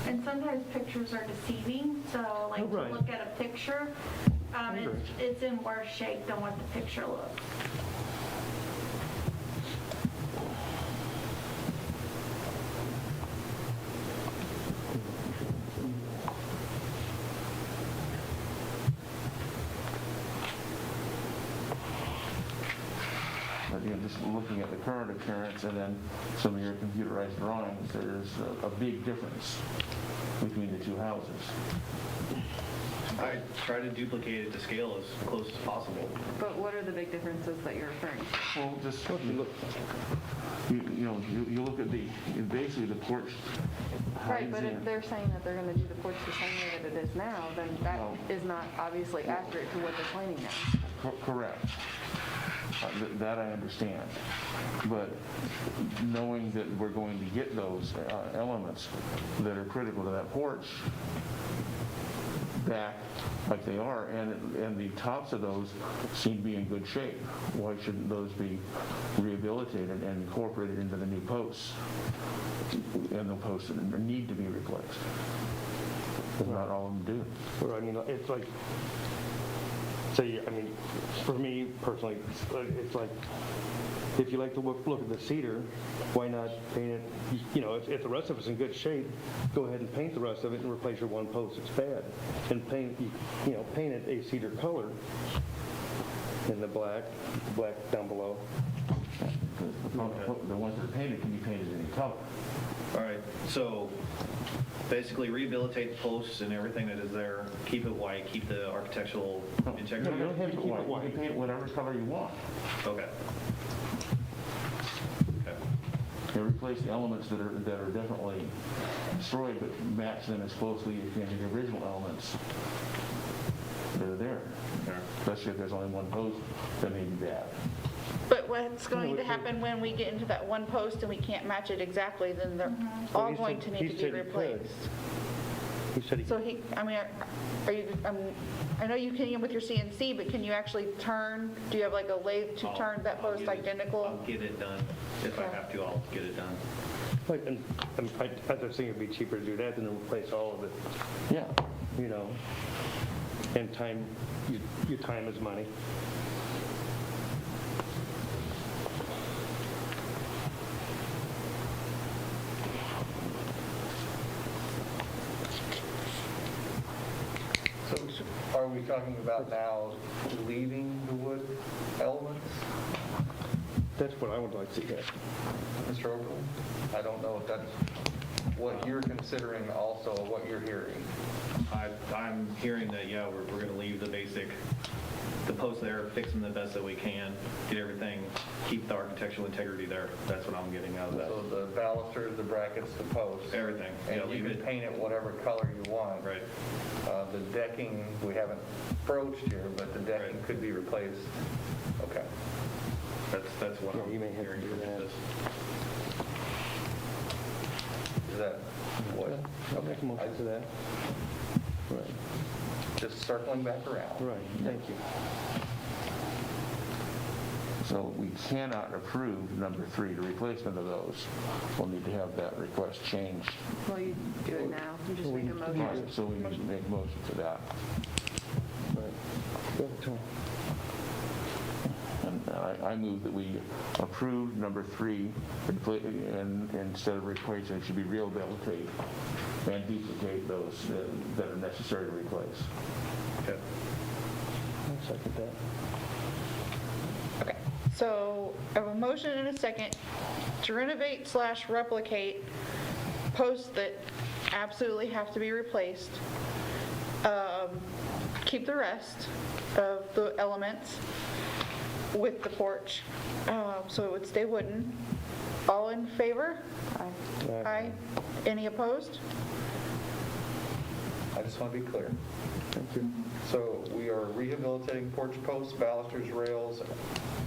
Speaker 9: And sometimes pictures are deceiving, so like to
Speaker 4: Right.
Speaker 9: look at a picture, it's in worse shape than what the picture looks.
Speaker 2: But just looking at the current appearance and then some of your computerized drawings, there's a big difference between the two houses.
Speaker 8: I try to duplicate it to scale as close as possible.
Speaker 5: but what are the big differences that you're referring to?
Speaker 2: Well, just you look at basically the porch
Speaker 5: Right,
Speaker 2: hides
Speaker 5: but if
Speaker 2: in.
Speaker 5: they're saying that they're gonna do the porch the same way that it is now, then that
Speaker 2: No.
Speaker 5: is not obviously accurate to what they're planning now.
Speaker 2: Correct. That I understand. But knowing that we're going to get those elements that are critical to that porch, back like they are, and the tops of those seem to be in good shape. Why shouldn't those be rehabilitated and incorporated into the new posts? And the posts that need to be replaced. But not all of them do.
Speaker 4: Or, I mean, it's like, say, I mean, for me personally, it's like, if you like to look at the cedar, why not paint it, you know, if the rest of it's in good shape, go ahead and paint the rest of it and replace your one post that's bad. And paint it a cedar color in the black down below.
Speaker 2: The ones that are painted can be painted any color.
Speaker 8: All right, so basically rehabilitate the posts and everything that is there, keep it white, keep the architectural
Speaker 2: No,
Speaker 8: integrity.
Speaker 2: you don't have to keep it white. You can paint it whatever color you want.
Speaker 8: Okay. Okay.
Speaker 2: And replace the elements that are definitely destroyed, but match them as closely as you can to the original elements that are there. Especially if there's only one post that may be bad.
Speaker 1: But what's going to happen when we get into that one post and we can't match it exactly, then they're all going to need to be replaced.
Speaker 4: He said he
Speaker 1: So I mean, are you, I know you can with your CNC, but can you actually turn, do you have like a lathe to turn that
Speaker 8: I'll
Speaker 1: post
Speaker 8: get it-
Speaker 1: identical?
Speaker 8: I'll get it done. If I
Speaker 1: Okay.
Speaker 8: have to, I'll get it done.
Speaker 4: Like, and I just think it'd be cheaper to do that than to replace all of it,
Speaker 2: Yeah.
Speaker 4: you know? And time, your time is money.
Speaker 3: So are we talking about now leaving the wood elements,
Speaker 4: That's what I would like to get.
Speaker 3: Mr. Oberlin? I don't know if that's what you're considering also, what you're hearing.
Speaker 8: I'm hearing that, yeah, we're going to leave the posts there, fix them the best that we can, get everything, keep the architectural integrity there. That's what I'm getting out of that.
Speaker 3: So the balusters, the brackets, the posts.
Speaker 8: Everything. Yeah,
Speaker 3: And you
Speaker 8: leave
Speaker 3: can
Speaker 8: it.
Speaker 3: paint it whatever color you want.
Speaker 8: Right.
Speaker 3: The decking, we haven't broached here, but the decking
Speaker 8: Right.
Speaker 3: could be replaced. Okay.
Speaker 8: That's what
Speaker 4: Yeah,
Speaker 8: I'm
Speaker 4: you may have to
Speaker 8: hearing
Speaker 4: do
Speaker 8: from
Speaker 4: that.
Speaker 8: this.
Speaker 3: Is that what?
Speaker 4: I'll make a motion to that. Right,
Speaker 3: Just circling back around.
Speaker 4: right, thank you.
Speaker 2: So we cannot approve number 3, the replacement of those. We'll need to have that request changed.
Speaker 5: Well, you do it now, you just make a motion.
Speaker 2: Right, so we need to make a motion for that.
Speaker 4: Right. Go ahead, Tom.
Speaker 2: And I move that we approve number 3, and instead of replacing, it should be rehabilitate and duplicate those that are necessary to replace.
Speaker 8: Okay.
Speaker 4: I'll second that.
Speaker 1: Okay, so I have a motion and a second to renovate/replicate posts that absolutely have to be replaced. Keep the rest of the elements with the porch, so it would stay wooden. All in favor? Aye. Any opposed?
Speaker 3: I just want to be clear.
Speaker 4: Thank you.
Speaker 3: So we are rehabilitating porch posts, balusters, rails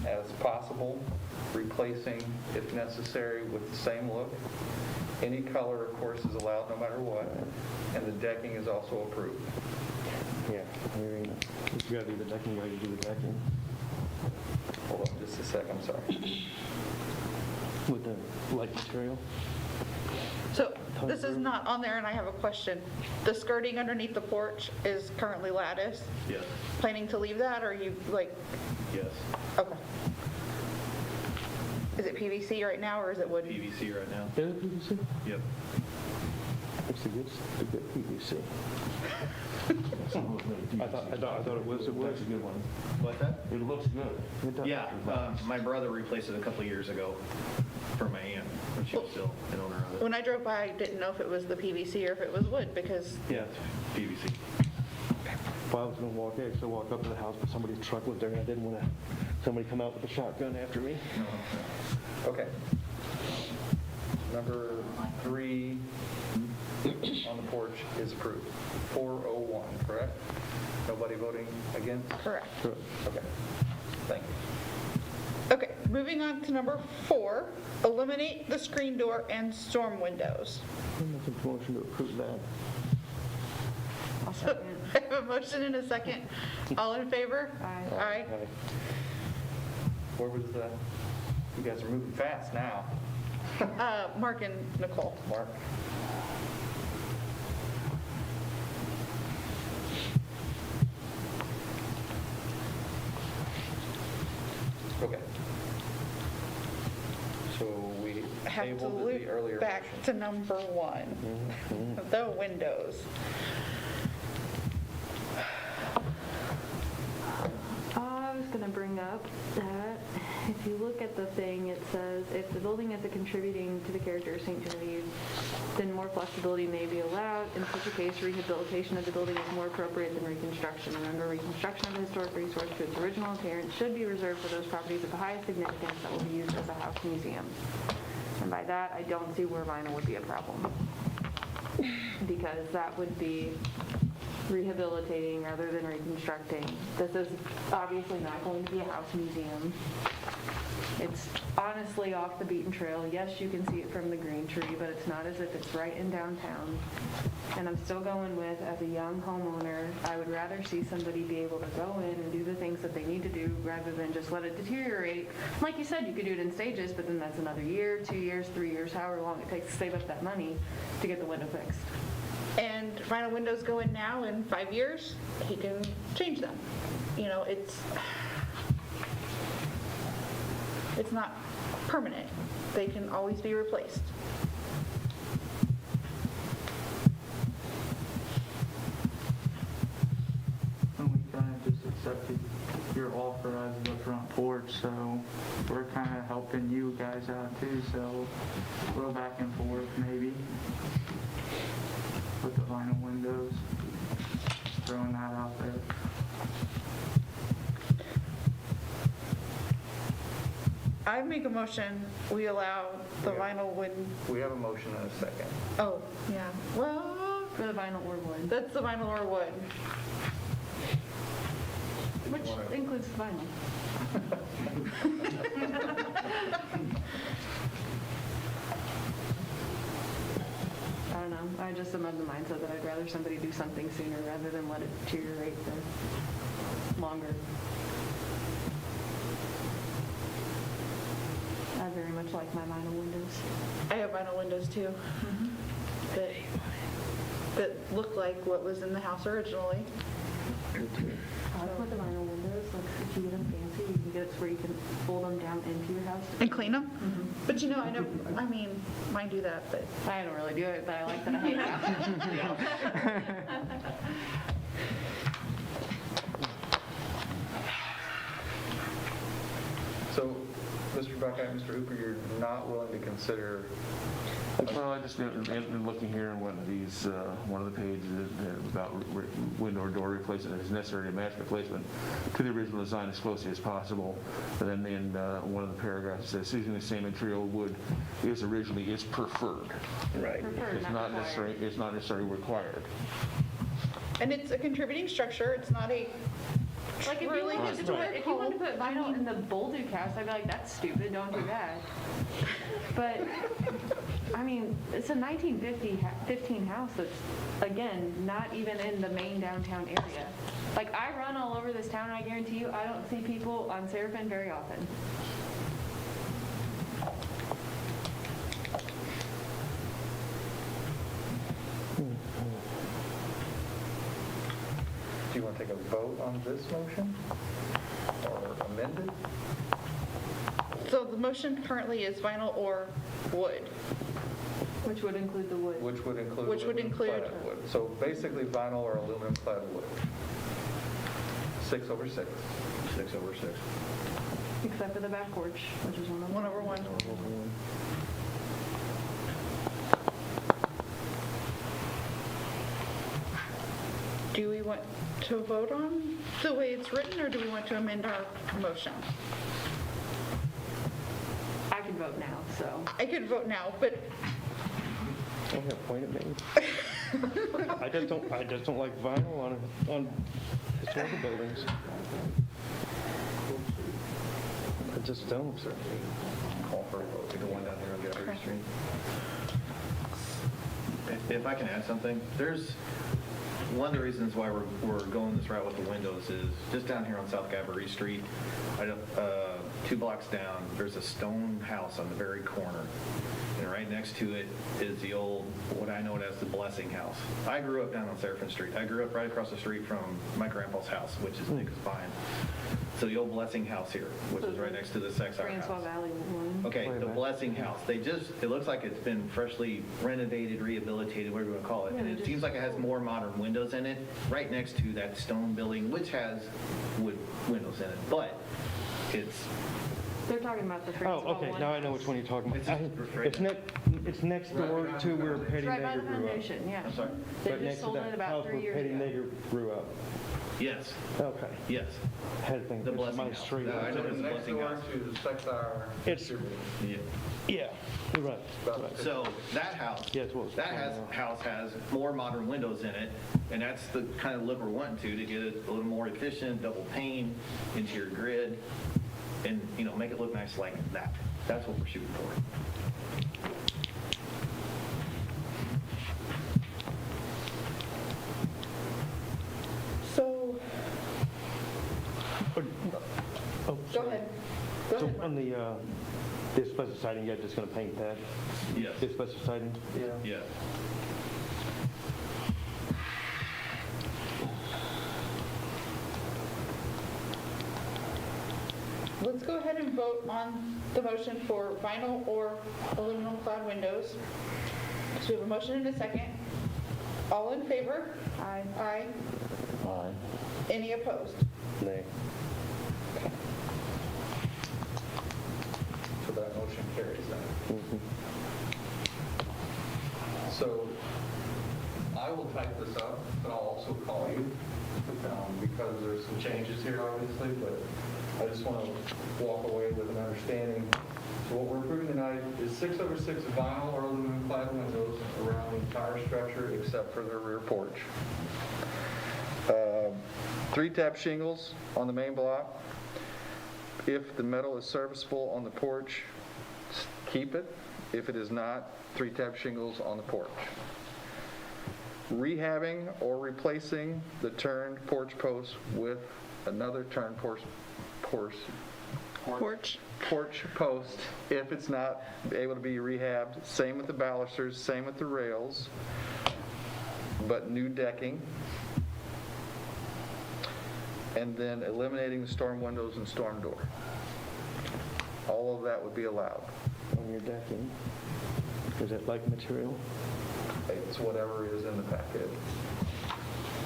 Speaker 3: as possible, replacing if necessary with the same look. Any color, of course, is allowed no matter what, and the decking is also approved.
Speaker 4: Yeah, if you gotta do the decking, you gotta do the decking.
Speaker 3: Hold on just a second, I'm sorry.
Speaker 4: With the light material?
Speaker 1: So this is not on there, and I have a question. The skirting underneath the porch is currently lattice.
Speaker 8: Yes.
Speaker 1: Planning to leave that, or are you like,
Speaker 8: Yes.
Speaker 1: okay. Is it PVC right now, or is it wood?
Speaker 8: PVC right now.
Speaker 4: Is it PVC?
Speaker 8: Yep.
Speaker 4: It's the good PVC. I thought it was.
Speaker 2: That's a good one.
Speaker 8: What's that?
Speaker 2: It looks good.
Speaker 4: It does.
Speaker 8: Yeah, my brother replaced it a couple of years ago for my aunt, when she was still an owner of it.
Speaker 1: When I drove by, I didn't know if it was the PVC or if it was wood, because,
Speaker 8: Yeah, PVC.
Speaker 4: Well, I was gonna walk up to the house, but somebody's truck was there, and I didn't want somebody come out with a shotgun after me.
Speaker 3: Okay. Number 3 on the porch is approved. 401, correct? Nobody voting against?
Speaker 1: correct.
Speaker 3: Okay. Thank you.
Speaker 1: Okay, moving on to number 4, eliminate the screen door and storm windows.
Speaker 4: I'm making a motion to approve that.
Speaker 5: I'll second.
Speaker 1: I have a motion and a second. All in favor?
Speaker 5: Aye.
Speaker 1: Aye.
Speaker 3: Where was the, you guys are moving fast now.
Speaker 1: Mark and Nicole.
Speaker 3: Mark? Okay. So we
Speaker 1: I have to
Speaker 3: tabled the
Speaker 1: loop
Speaker 3: earlier
Speaker 1: back
Speaker 3: motion.
Speaker 1: to number one, the windows.
Speaker 5: I was going to bring up that if you look at the thing, it says, if the building is contributing to the character of St. Genevieve, then more flexibility may be allowed. In such a case, rehabilitation of the building is more appropriate than reconstruction. Remember, reconstruction of a historic resource to its original appearance should be reserved for those properties of the highest significance that will be used as a house museum. And by that, I don't see where vinyl would be a problem. Because that would be rehabilitating rather than reconstructing. This is obviously not going to be a house museum. It's honestly off the beaten trail. Yes, you can see it from the green tree, but it's not as if it's right in downtown. And I'm still going with, as a young homeowner, I would rather see somebody be able to go in and do the things that they need to do rather than just let it deteriorate. Like you said, you could do it in stages, but then that's another year, 2 years, 3 years, however long it takes to save up that money to get the window fixed.
Speaker 1: And vinyl windows go in now, in 5 years, he can change them. You know, it's not permanent. They can always be replaced.
Speaker 6: And we kind of just accepted your offer as the front porch, so we're kind of helping you guys out too, so a little back and forth maybe with the vinyl windows, throwing that out there.
Speaker 1: I make a motion, we allow the vinyl wood,
Speaker 3: We have a motion and a second.
Speaker 1: oh, yeah, well,
Speaker 5: For the vinyl or wood,
Speaker 1: that's the vinyl or wood.
Speaker 5: which includes the vinyl. I don't know. I just am of the mindset that I'd rather somebody do something sooner rather than let it deteriorate for longer. I very much like my vinyl windows.
Speaker 1: I have vinyl windows too. That look like what was in the house originally.
Speaker 5: I like the vinyl windows. Like if you get them fancy, you can get it where you can fold them down into your house.
Speaker 1: And clean them? But you know, I mean, mine do that, but
Speaker 5: I don't really do it, but I like that I hate that.
Speaker 3: So, Mr. Buckeye, Mr. Hooper, you're not willing to consider,
Speaker 2: Well, I just been looking here in one of these, one of the pages about window or door replacement is necessary to match replacement to the original design as closely as possible. And then in one of the paragraphs it says using the same material wood is preferred.
Speaker 1: right.
Speaker 5: Preferred,
Speaker 2: It's not necessarily, it's not necessarily required.
Speaker 1: And it's a contributing structure. It's not a
Speaker 5: Like if you
Speaker 1: truly
Speaker 5: wanted to put,
Speaker 1: historical.
Speaker 5: vinyl in the Bolduc house, I'd be like, that's stupid, don't do that. But, I mean, it's a 1915 house that's, again, not even in the main downtown area. Like, I run all over this town, and I guarantee you, I don't see people on Seraphin very often.
Speaker 3: do you want to take a vote on this motion? Or amend it?
Speaker 1: So the motion currently is vinyl or wood.
Speaker 5: Which would include the wood.
Speaker 3: Which would include
Speaker 1: Which would
Speaker 3: aluminum
Speaker 1: include-
Speaker 3: clad wood. So basically vinyl or aluminum clad wood. 6 over 6.
Speaker 8: 6 over 6.
Speaker 5: Except for the back porch, which is one of them.
Speaker 1: 1/1. Do we want to vote on the way it's written, or do we want to amend our motion?
Speaker 5: I could vote now, so.
Speaker 1: I could vote now, but
Speaker 4: I don't have a point it made. I just don't like vinyl on historical buildings. I just don't.
Speaker 3: Call for a vote. The one down here on Jefferson Street.
Speaker 8: If I can add something, there's one of the reasons why we're going this route with the windows is just down here on South Gabourey Street, 2 blocks down, there's a stone house on the very corner. And right next to it is the old, what I know as the Blessing House. I grew up down on Seraphin Street. I grew up right across the street from my grandpa's house, which is Nick's Vine. So the old Blessing House here, which is right next to the Sex Hour
Speaker 5: Francois
Speaker 8: house.
Speaker 5: Valley one.
Speaker 8: Okay, the Blessing House, it looks like it's been freshly renovated, rehabilitated, whatever you want to call it.
Speaker 5: Yeah,
Speaker 8: And
Speaker 5: they
Speaker 8: it
Speaker 5: just-
Speaker 8: seems like it has more modern windows in it, right next to that stone building, which has wood windows in it. But it's,
Speaker 5: They're talking about the Francois
Speaker 4: Oh, okay,
Speaker 5: one.
Speaker 4: now I know which one you're talking
Speaker 8: It's
Speaker 4: about.
Speaker 8: just right
Speaker 4: It's next door to where Petty
Speaker 5: Right by
Speaker 4: Nagger
Speaker 5: the
Speaker 4: grew up.
Speaker 5: foundation, yeah.
Speaker 8: I'm sorry?
Speaker 5: They
Speaker 4: Right next
Speaker 5: just
Speaker 4: to
Speaker 5: sold it
Speaker 4: that
Speaker 5: about
Speaker 4: house
Speaker 5: 3
Speaker 4: where
Speaker 5: years
Speaker 4: Petty
Speaker 5: ago.
Speaker 4: Nagger grew up.
Speaker 8: Yes,
Speaker 4: Okay.
Speaker 8: yes.
Speaker 4: Had to think,
Speaker 8: The
Speaker 4: it's
Speaker 8: Blessing
Speaker 4: my
Speaker 8: House.
Speaker 4: street.
Speaker 8: I know it's a
Speaker 3: Next
Speaker 8: Blessing
Speaker 3: door
Speaker 8: House.
Speaker 3: to the Sex Hour.
Speaker 4: It's,
Speaker 8: Yeah.
Speaker 4: yeah, you're right. Right.
Speaker 8: So that house,
Speaker 4: Yeah, it's what it's called now.
Speaker 8: house has more modern windows in it, and that's the kind of look we're wanting to get it a little more efficient, double pane into your grid, and, make it look nice like that. That's what we're shooting for.
Speaker 1: So,
Speaker 4: Oh,
Speaker 1: go
Speaker 4: sorry.
Speaker 1: ahead. Go
Speaker 4: So
Speaker 1: ahead.
Speaker 4: on the asbestos siding, you're just going to paint that?
Speaker 8: Yes.
Speaker 4: Asbestos siding?
Speaker 8: Yeah.
Speaker 1: Let's go ahead and vote on the motion for vinyl or aluminum clad windows. So we have a motion and a second. All in favor?
Speaker 5: Aye.
Speaker 1: Aye.
Speaker 2: Aye.
Speaker 1: Any opposed?
Speaker 4: Nay.
Speaker 3: So that motion carries then. So I will type this up, but I'll also call you because there's some changes here obviously, but I just want to walk away with an understanding. So what we're approving tonight is 6 over 6 vinyl or aluminum clad windows around the entire structure except for the rear porch. 3-tab shingles on the main block. If the metal is serviceable on the porch, keep it. If it is not, 3-tab shingles on the porch. Rehabbing or replacing the turned porch post with another turned porch post if it's not able to be rehabbed. Same with the balusters, same with the rails, but new decking. And then eliminating the storm windows and storm door. All of that would be allowed.
Speaker 4: On your decking? Is that like material?
Speaker 3: It's whatever is in the packet.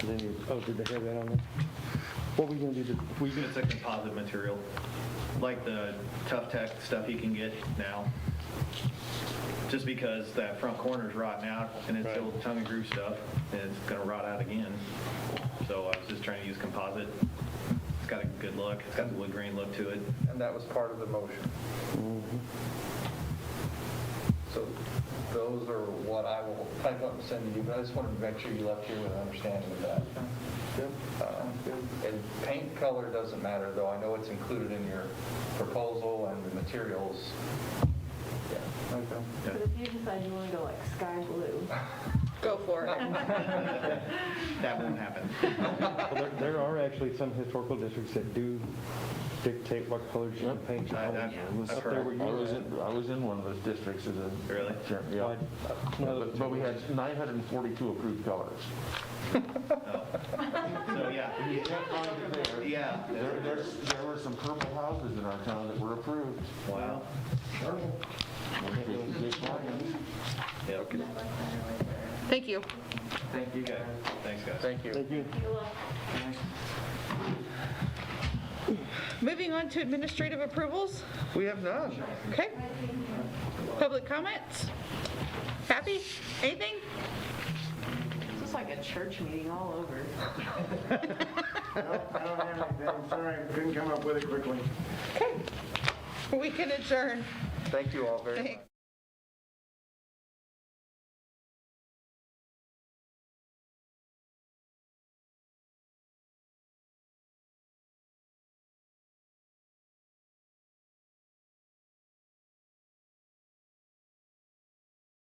Speaker 4: Then you, oh, did they have that on there? What were we going to do?
Speaker 8: It's a composite material, like the Tough Tech stuff you can get now. Just because that front corner's rotting out, and it's
Speaker 4: Right.
Speaker 8: old tongue and groove stuff, and it's gonna rot out again. So I was just trying to use composite. It's got a good look, it's got the wood grain look to it.
Speaker 3: And that was part of the motion. So those are what I will type up and send to you, but I just wanted to make sure you left here with an understanding of that. And paint color doesn't matter, though. I know it's included in your proposal and the materials. Yeah. Okay.
Speaker 5: But if you decide you want to go like sky blue,
Speaker 1: Go for it.
Speaker 8: That won't happen.
Speaker 4: Well, there are actually some historical districts that do dictate what colors you can paint your homes.
Speaker 8: I've
Speaker 4: Up there
Speaker 8: heard.
Speaker 4: where you
Speaker 2: I was in one of those districts as a...
Speaker 8: Really?
Speaker 2: Sure, yeah.
Speaker 4: Well,
Speaker 2: But we had 942 approved colors.
Speaker 8: So, yeah.
Speaker 2: You can't find it there.
Speaker 8: Yeah.
Speaker 2: There were some purple houses in our town that were approved.
Speaker 8: Wow. Yeah.
Speaker 1: Thank you.
Speaker 8: Thank you, guys. Thanks, guys.
Speaker 3: Thank you.
Speaker 4: Thank you.
Speaker 1: Moving on to administrative approvals.
Speaker 3: We have none.
Speaker 1: Okay. Public comments? Kathy, anything?
Speaker 5: it's just like a church meeting all over.
Speaker 10: I don't have anything, sorry, couldn't come up with it quickly.
Speaker 1: Okay. We can adjourn.
Speaker 3: Thank you all very much.
Speaker 1: Thanks.